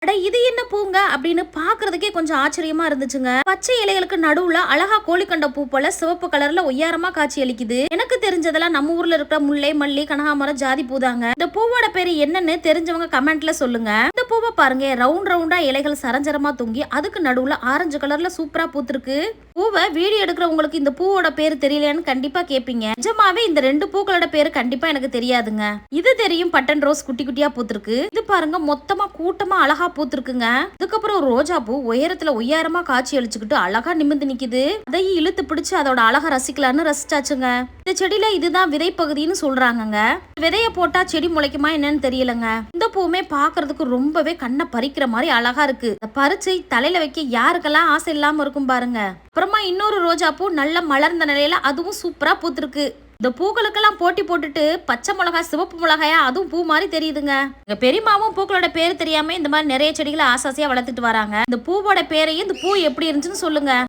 அட இது என்ன பூங்க அப்படின்னு பாக்குறதுக்கே கொஞ்சம் ஆச்சரியமா இருந்துச்சுங்க. பச்சை இலைகளுக்கு நடுவுல அழகா கோழிக்கண்ட பூ போல சிவப்பு கலர்ல ஒய்யாரமா காட்சி அளிக்குது. எனக்கு தெரிஞ்சதெல்லாம் நம்ம ஊர்ல இருக்கிற முல்லை, மல்லி, கனகாமரம், ஜாதி பூதாங்க. இந்த பூவோட பேரு என்னன்னு தெரிஞ்சவங்க கமெண்ட்ல சொல்லுங்க. இந்த பூவை பாருங்க, ரவுண்ட் ரவுண்டா இலைகள் சரஞ்சரமா தொங்கி அதுக்கு நடுவுல ஆரஞ்சு கலர்ல சூப்பரா பூத்திருக்கு. பூவை வீடியோ எடுக்கிறவங்களுக்கு இந்த பூவோட பேரு தெரியலையான்னு கண்டிப்பா கேப்பீங்க. நிஜமாவே இந்த ரெண்டு பூக்களோட பேரு கண்டிப்பா எனக்கு தெரியாதுங்க. இது தெரியும், பட்டன் ரோஸ் குட்டி குட்டியா பூத்திருக்கு. இது பாருங்க, மொத்தமா கூட்டமா அழகா பூத்திருக்குங்க. அதுக்கப்புறம் ஒரு ரோஜா பூ உயரத்துல உயரமா காட்சி அளிச்சுக்கிட்டு அழகா நிமிந்து நிக்குது. அதையும் இழுத்து பிடிச்சு அதோட அழகா ரசிக்கலான்னு ரசிச்சாச்சுங்க. இந்த செடியில இதுதான் விதை பகுதின்னு சொல்றாங்கங்க. விதைய போட்டா செடி முளைக்குமா என்னன்னு தெரியலங்க. இந்த பூவுமே பாக்குறதுக்கு ரொம்பவே கண்ணை பறிக்கிற மாதிரி அழகா இருக்கு. பறிச்சு தலையில வைக்க யாருக்கெல்லாம் ஆசை இல்லாம இருக்கும் பாருங்க. அப்புறமா இன்னொரு ரோஜா பூ நல்ல மலர்ந்த நிலையில அதுவும் சூப்பரா பூத்திருக்கு. இந்த பூக்களுக்கெல்லாம் போட்டி போட்டுட்டு பச்சை மிளகாய், சிவப்பு மிளகாயா அதுவும் பூ மாதிரி தெரியுதுங்க. எங்க பெரியமாவும் பூக்களோட பேர் தெரியாம இந்த மாதிரி நிறைய செடிகளை ஆசாசியா வளர்த்துட்டு வராங்க. இந்த பூவோட பேரையும் இந்த பூ எப்படி இருந்துச்சுன்னு சொல்லுங்க.